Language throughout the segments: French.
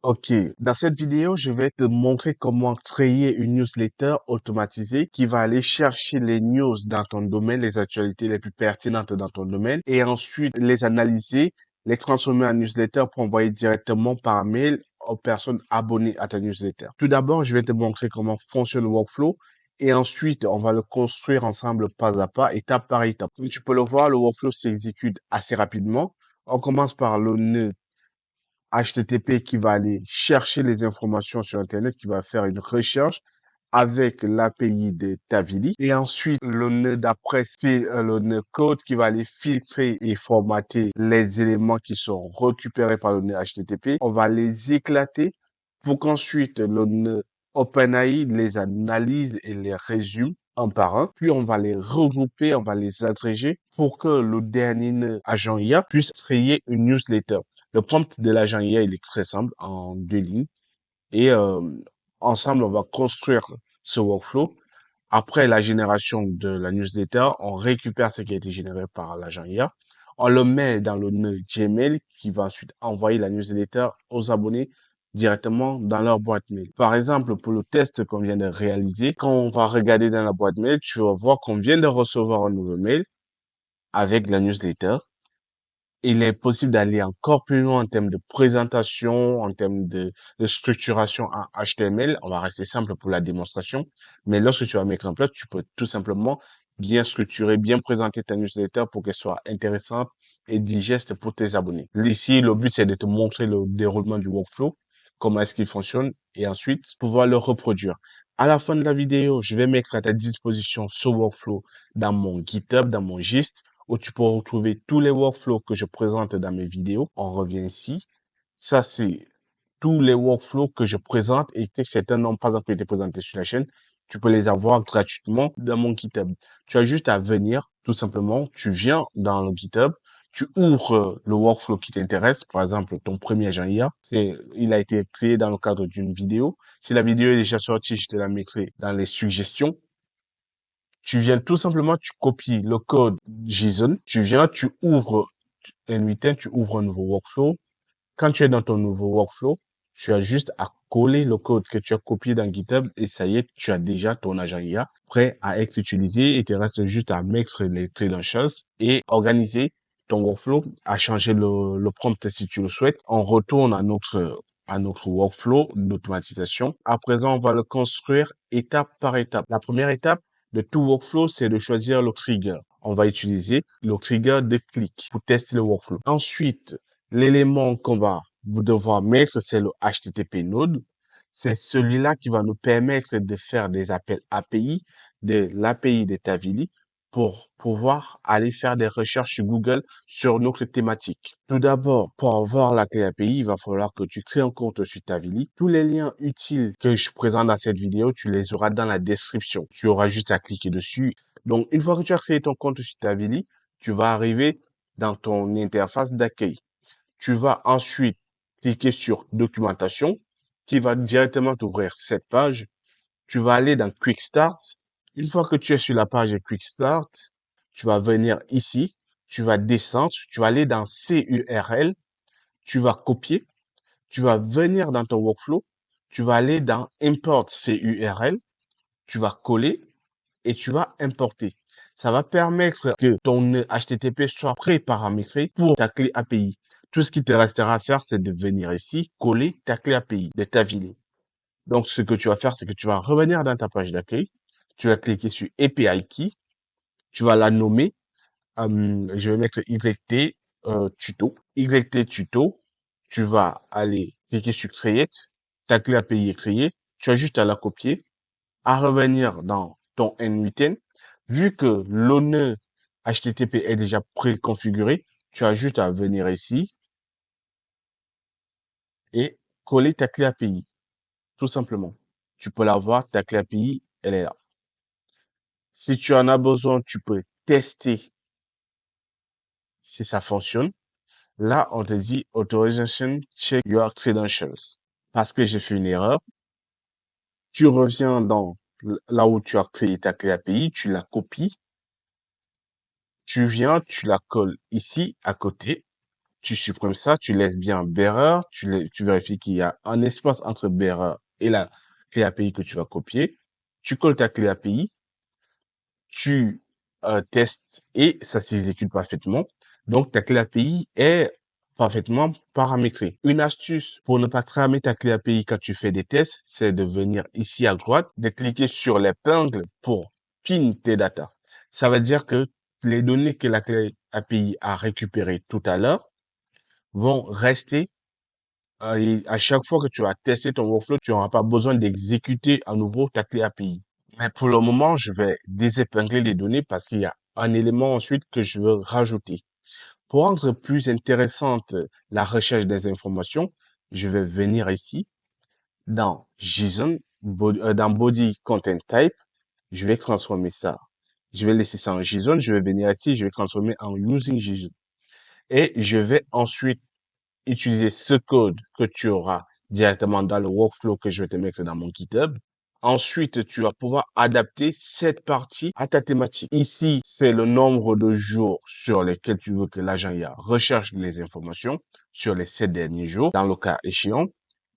Ok, dans cette vidéo, je vais te montrer comment créer une newsletter automatisée qui va aller chercher les news dans ton domaine, les actualités les plus pertinentes dans ton domaine, et ensuite les analyser, les transformer en newsletter pour envoyer directement par mail aux personnes abonnées à ta newsletter. Tout d'abord, je vais te montrer comment fonctionne le workflow et ensuite, on va le construire ensemble pas à pas, étape par étape. Comme tu peux le voir, le workflow s'exécute assez rapidement. On commence par le nœud HTTP qui va aller chercher les informations sur Internet, qui va faire une recherche avec l'API de Tavily. Et ensuite, le nœud d'après, c'est le nœud code qui va aller filtrer et formater les éléments qui sont récupérés par le nœud HTTP. On va les éclater pour qu'ensuite le nœud OpenAI les analyse et les résume un par un. Puis on va les regrouper, on va les agréger pour que le dernier nœud agent IA puisse créer une newsletter. Le prompt de l'agent IA, il est très simple, en 2 lignes. Et ensemble, on va construire ce workflow. Après la génération de la newsletter, on récupère ce qui a été généré par l'agent IA. On le met dans le nœud Gmail qui va ensuite envoyer la newsletter aux abonnés directement dans leur boîte mail. Par exemple, pour le test qu'on vient de réaliser, quand on va regarder dans la boîte mail, tu vas voir qu'on vient de recevoir un nouveau mail avec la newsletter. Il est possible d'aller encore plus loin en termes de présentation, en termes de structuration en HTML. On va rester simple pour la démonstration. Mais lorsque tu vas mettre en place, tu peux tout simplement bien structurer, bien présenter ta newsletter pour qu'elle soit intéressante et digeste pour tes abonnés. Ici, le but, c'est de te montrer le déroulement du workflow, comment est-ce qu'il fonctionne et ensuite pouvoir le reproduire. À la fin de la vidéo, je vais mettre à ta disposition ce workflow dans mon GitHub, dans mon Gist, où tu peux retrouver tous les workflows que je présente dans mes vidéos. On revient ici. Ça, c'est tous les workflows que je présente et que certains n'ont pas encore été présentés sur la chaîne. Tu peux les avoir gratuitement dans mon GitHub. Tu as juste à venir, tout simplement. Tu viens dans le GitHub. Tu ouvres le workflow qui t'intéresse. Par exemple, ton premier agent IA. Il a été créé dans le cadre d'une vidéo. Si la vidéo est déjà sortie, je te la mettrai dans les suggestions. Tu viens tout simplement, tu copies le code JSON, tu viens, tu ouvres N8N, tu ouvres un nouveau workflow. Quand tu es dans ton nouveau workflow, tu as juste à coller le code que tu as copié dans GitHub et ça y est, tu as déjà ton agent IA prêt à être utilisé et il te reste juste à mettre les credentials et organiser ton workflow, à changer le prompt si tu le souhaites. On retourne à notre workflow d'automatisation. À présent, on va le construire étape par étape. La première étape de tout workflow, c'est de choisir le trigger. On va utiliser le trigger de clic pour tester le workflow. Ensuite, l'élément qu'on va devoir mettre, c'est le HTTP node. C'est celui-là qui va nous permettre de faire des appels API de l'API de Tavily pour pouvoir aller faire des recherches sur Google sur notre thématique. Tout d'abord, pour avoir la clé API, il va falloir que tu crées un compte sur Tavily. Tous les liens utiles que je présente dans cette vidéo, tu les auras dans la description. Tu auras juste à cliquer dessus. Donc, une fois que tu as créé ton compte sur Tavily, tu vas arriver dans ton interface d'accueil. Tu vas ensuite cliquer sur documentation qui va directement t'ouvrir cette page. Tu vas aller dans Quick Start. Une fois que tu es sur la page de Quick Start, tu vas venir ici, tu vas descendre, tu vas aller dans CURL, tu vas copier, tu vas venir dans ton workflow, tu vas aller dans Import CURL, tu vas coller et tu vas importer. Ça va permettre que ton HTTP soit pré-paramétré pour ta clé API. Tout ce qui te restera à faire, c'est de venir ici, coller ta clé API de Tavily. Donc, ce que tu vas faire, c'est que tu vas revenir dans ta page d'accueil. Tu vas cliquer sur API Key. Tu vas la nommer. Je vais mettre YT tuto. YT tuto. Tu vas aller cliquer sur Create. Ta clé API est créée. Tu as juste à la copier, à revenir dans ton N8N. Vu que le nœud HTTP est déjà préconfiguré, tu as juste à venir ici et coller ta clé API. Tout simplement. Tu peux la voir, ta clé API, elle est là. Si tu en as besoin, tu peux tester si ça fonctionne. Là, on te dit Authorization check your credentials. Parce que j'ai fait une erreur. Tu reviens dans là où tu as créé ta clé API, tu la copies. Tu viens, tu la colles ici, à côté. Tu supprimes ça, tu laisses bien bearer, tu vérifies qu'il y a un espace entre bearer et la clé API que tu vas copier. Tu colles ta clé API, tu testes et ça s'exécute parfaitement. Donc, ta clé API est parfaitement paramétrée. Une astuce pour ne pas cramer ta clé API quand tu fais des tests, c'est de venir ici à droite, de cliquer sur l'épingle pour pin tes data. Ça veut dire que les données que la clé API a récupérées tout à l'heure vont rester et à chaque fois que tu vas tester ton workflow, tu n'auras pas besoin d'exécuter à nouveau ta clé API. Mais pour le moment, je vais désépingler les données parce qu'il y a un élément ensuite que je veux rajouter. Pour rendre plus intéressante la recherche des informations, je vais venir ici dans JSON, dans Body Content Type. Je vais transformer ça. Je vais laisser ça en JSON. Je vais venir ici. Je vais transformer en Using JSON. Et je vais ensuite utiliser ce code que tu auras directement dans le workflow que je vais te mettre dans mon GitHub. Ensuite, tu vas pouvoir adapter cette partie à ta thématique. Ici, c'est le nombre de jours sur lesquels tu veux que l'agent IA recherche les informations sur les 7 derniers jours, dans le cas échéant.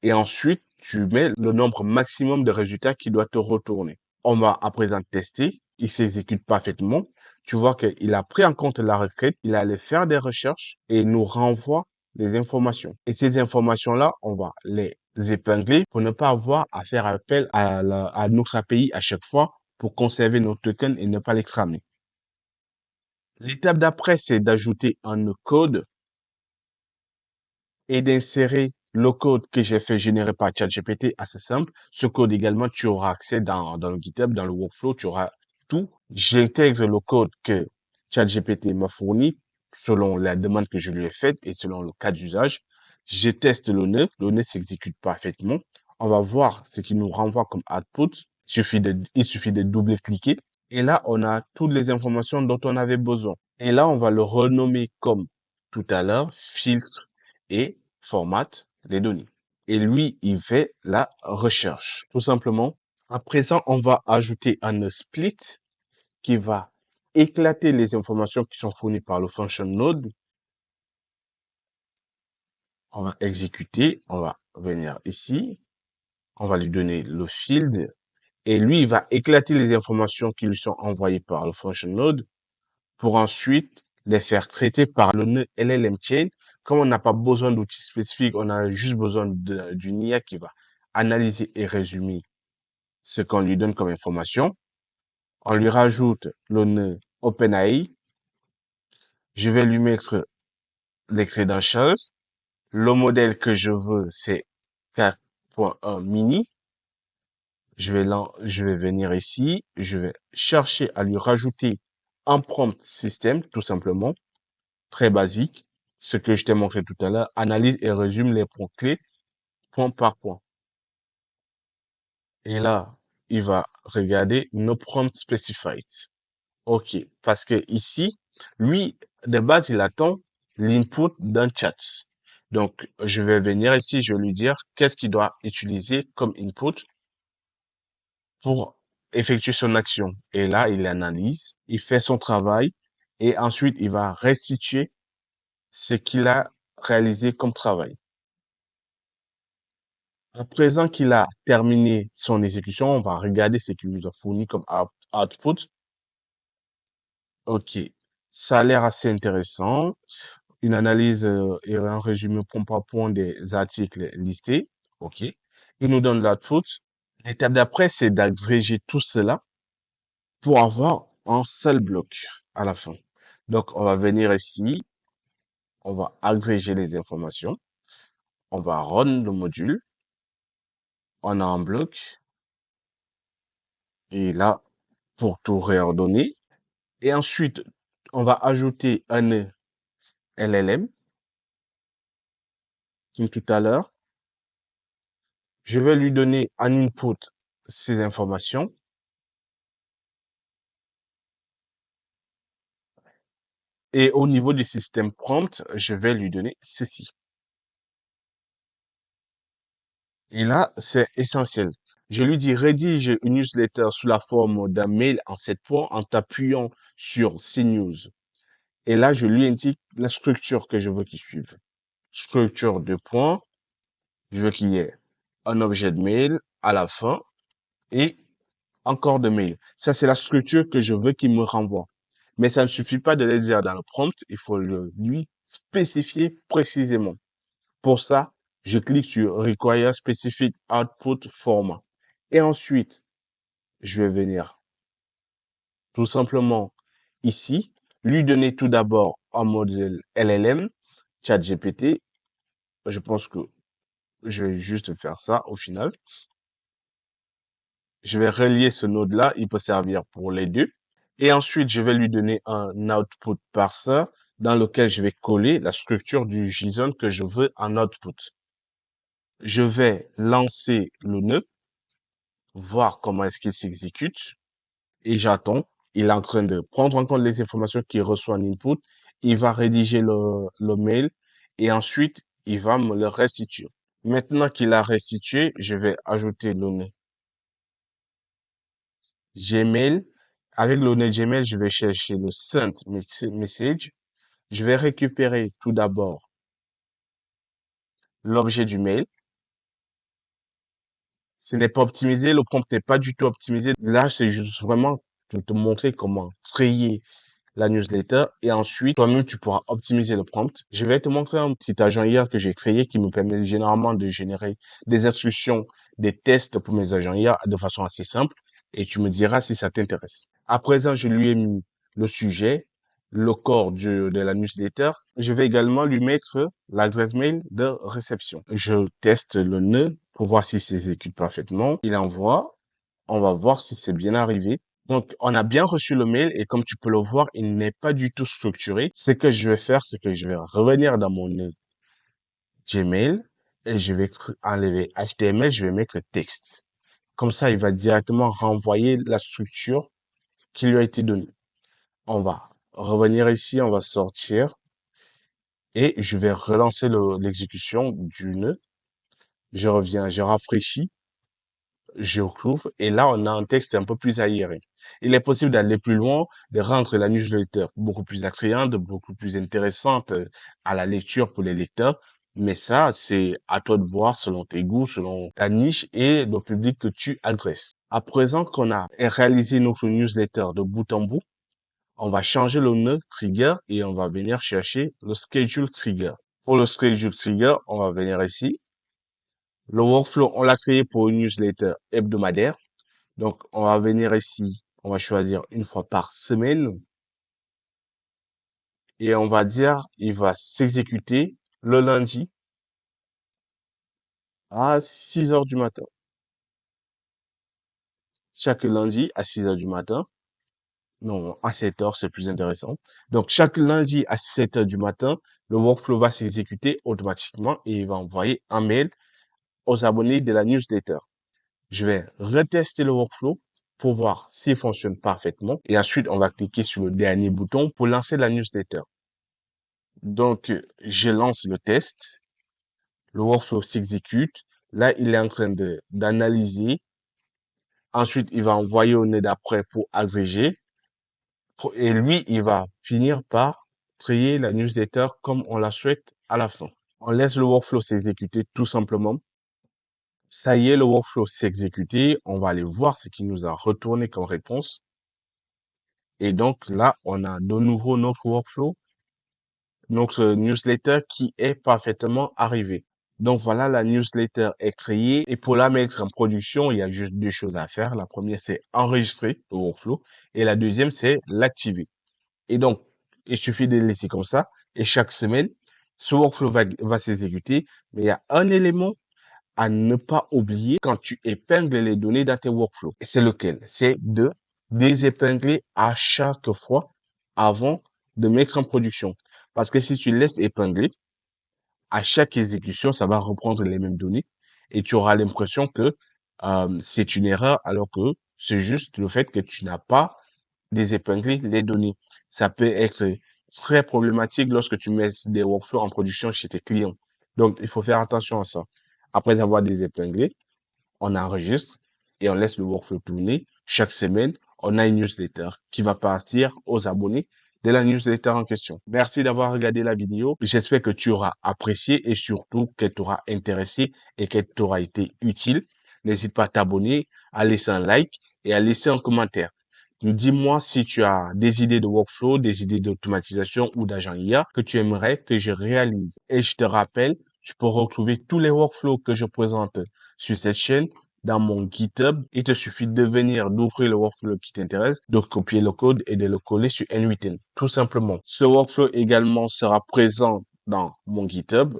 Et ensuite, tu mets le nombre maximum de résultats qui doit te retourner. On va à présent tester. Il s'exécute parfaitement. Tu vois qu'il a pris en compte la requête, il allait faire des recherches et il nous renvoie des informations. Et ces informations-là, on va les épingler pour ne pas avoir à faire appel à notre API à chaque fois pour conserver nos tokens et ne pas les cramer. L'étape d'après, c'est d'ajouter un code et d'insérer le code que j'ai fait générer par ChatGPT, assez simple. Ce code également, tu auras accès dans le GitHub, dans le workflow, tu auras tout. J'intègre le code que ChatGPT m'a fourni selon la demande que je lui ai faite et selon le cas d'usage. Je teste le nœud s'exécute parfaitement. On va voir ce qui nous renvoie comme output. Il suffit de double-cliquer. Et là, on a toutes les informations dont on avait besoin. Et là, on va le renommer comme tout à l'heure, filtre et formate les données. Et lui, il fait la recherche, tout simplement. À présent, on va ajouter un split qui va éclater les informations qui sont fournies par le function node. On va exécuter, on va venir ici, on va lui donner le field et lui, il va éclater les informations qui lui sont envoyées par le function node pour ensuite les faire traiter par le nœud LLM Chain. Comme on n'a pas besoin d'outils spécifiques, on a juste besoin d'une IA qui va analyser et résumer ce qu'on lui donne comme information. On lui rajoute le nœud OpenAI. Je vais lui mettre les credentials. Le modèle que je veux, c'est 4.1 mini. Je vais venir ici. Je vais chercher à lui rajouter un prompt système, tout simplement. Très basique. Ce que je t'ai montré tout à l'heure. Analyse et résume les points clés, point par point. Et là, il va regarder no prompt specified. OK. Parce que ici, lui, de base, il attend l'input d'un chat. Donc, je vais venir ici, je vais lui dire qu'est-ce qu'il doit utiliser comme input pour effectuer son action. Et là, il analyse, il fait son travail et ensuite, il va restituer ce qu'il a réalisé comme travail. À présent qu'il a terminé son exécution, on va regarder ce qu'il nous a fourni comme output. OK. Ça a l'air assez intéressant. Une analyse et un résumé point par point des articles listés. OK. Il nous donne l'output. L'étape d'après, c'est d'agréger tout cela pour avoir un seul bloc à la fin. Donc, on va venir ici. On va agréger les informations. On va run le module. On a un bloc. Et là, pour tout réordonner. Et ensuite, on va ajouter un LLM, comme tout à l'heure. Je vais lui donner en input ces informations. Et au niveau du système prompt, je vais lui donner ceci. Et là, c'est essentiel. Je lui dis rédige une newsletter sous la forme d'un mail en 7 points en t'appuyant sur CNews. Et là, je lui indique la structure que je veux qu'il suive. Structure de points. Je veux qu'il y ait un objet de mail à la fin et encore de mail. Ça, c'est la structure que je veux qu'il me renvoie. Mais ça ne suffit pas de le dire dans le prompt, il faut le lui spécifier précisément. Pour ça, je clique sur Require Specific Output Format. Et ensuite, je vais venir tout simplement ici, lui donner tout d'abord un modèle LLM, ChatGPT. Je pense que je vais juste faire ça au final. Je vais relier ce node-là, il peut servir pour les deux. Et ensuite, je vais lui donner un output parser dans lequel je vais coller la structure du JSON que je veux en output. Je vais lancer le nœud, voir comment est-ce qu'il s'exécute et j'attends. Il est en train de prendre en compte les informations qu'il reçoit en input. Il va rédiger le mail et ensuite, il va me le restituer. Maintenant qu'il a restitué, je vais ajouter le nœud Gmail. Avec le nœud Gmail, je vais chercher le send message. Je vais récupérer tout d'abord l'objet du mail. Ce n'est pas optimisé, le prompt n'est pas du tout optimisé. Là, c'est juste vraiment pour te montrer comment créer la newsletter et ensuite, toi-même, tu pourras optimiser le prompt. Je vais te montrer un petit agent IA que j'ai créé qui me permet généralement de générer des instructions, des tests pour mes agents IA de façon assez simple et tu me diras si ça t'intéresse. À présent, je lui ai mis le sujet, le corps de la newsletter. Je vais également lui mettre l'adresse mail de réception. Je teste le nœud pour voir s'il s'exécute parfaitement. Il envoie. On va voir si c'est bien arrivé. Donc, on a bien reçu le mail et comme tu peux le voir, il n'est pas du tout structuré. Ce que je vais faire, c'est que je vais revenir dans mon Gmail et je vais enlever HTML, je vais mettre texte. Comme ça, il va directement renvoyer la structure qui lui a été donnée. On va revenir ici, on va sortir et je vais relancer l'exécution du nœud. Je reviens, je rafraîchis, je retrouve et là, on a un texte un peu plus aéré. Il est possible d'aller plus loin, de rendre la newsletter beaucoup plus attrayante, beaucoup plus intéressante à la lecture pour les lecteurs. Mais ça, c'est à toi de voir selon tes goûts, selon ta niche et le public que tu adresses. À présent qu'on a réalisé notre newsletter de bout en bout, on va changer le nœud trigger et on va venir chercher le schedule trigger. Pour le schedule trigger, on va venir ici. Le workflow, on l'a créé pour une newsletter hebdomadaire. Donc, on va venir ici, on va choisir une fois par semaine et on va dire, il va s'exécuter le lundi à 6 heures du matin. Chaque lundi à 6 heures du matin. Non, à 7 heures, c'est plus intéressant. Donc, chaque lundi à 7 heures du matin, le workflow va s'exécuter automatiquement et il va envoyer un mail aux abonnés de la newsletter. Je vais retester le workflow pour voir s'il fonctionne parfaitement. Et ensuite, on va cliquer sur le dernier bouton pour lancer la newsletter. Donc, je lance le test. Le workflow s'exécute. Là, il est en train d'analyser. Ensuite, il va envoyer au nœud d'après pour agréger. Et lui, il va finir par trier la newsletter comme on la souhaite à la fin. On laisse le workflow s'exécuter tout simplement. Ça y est, le workflow s'est exécuté. On va aller voir ce qu'il nous a retourné comme réponse. Et donc là, on a de nouveau notre workflow, notre newsletter qui est parfaitement arrivé. Donc voilà, la newsletter est créée et pour la mettre en production, il y a juste deux choses à faire. La première, c'est enregistrer le workflow et la deuxième, c'est l'activer. Et donc, il suffit de le laisser comme ça et chaque semaine, ce workflow va s'exécuter. Mais il y a un élément à ne pas oublier quand tu épingles les données dans tes workflows. Et c'est lequel? C'est de désépingler à chaque fois avant de mettre en production. Parce que si tu laisses épingler, à chaque exécution, ça va reprendre les mêmes données et tu auras l'impression que c'est une erreur alors que c'est juste le fait que tu n'as pas désépinglé les données. Ça peut être très problématique lorsque tu mets des workflows en production chez tes clients. Donc, il faut faire attention à ça. Après avoir désépinglé, on enregistre et on laisse le workflow tourner. Chaque semaine, on a une newsletter qui va partir aux abonnés de la newsletter en question. Merci d'avoir regardé la vidéo. J'espère que tu auras apprécié et surtout qu'elle t'aura intéressé et qu'elle t'aura été utile. N'hésite pas à t'abonner, à laisser un like et à laisser un commentaire. Dis-moi si tu as des idées de workflow, des idées d'automatisation ou d'agent IA que tu aimerais que je réalise. Et je te rappelle, tu peux retrouver tous les workflows que je présente sur cette chaîne dans mon GitHub. Il te suffit de venir, d'ouvrir le workflow qui t'intéresse, de copier le code et de le coller sur N8N. Tout simplement. Ce workflow également sera présent dans mon GitHub.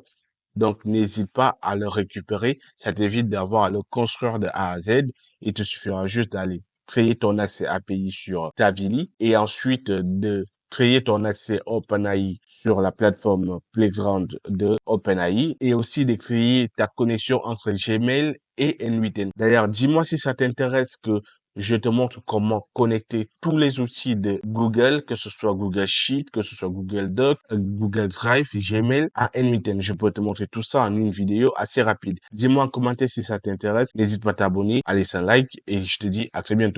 Donc, n'hésite pas à le récupérer. Ça t'évite d'avoir à le construire de A à Z. Il te suffira juste d'aller créer ton accès API sur Tavily et ensuite de créer ton accès OpenAI sur la plateforme Playground de OpenAI et aussi de créer ta connexion entre Gmail et N8N. D'ailleurs, dis-moi si ça t'intéresse que je te montre comment connecter tous les outils de Google, que ce soit Google Sheet, que ce soit Google Doc, Google Drive, Gmail à N8N. Je peux te montrer tout ça en une vidéo assez rapide. Dis-moi en commentaire si ça t'intéresse. N'hésite pas à t'abonner, à laisser un like et je te dis à très bientôt.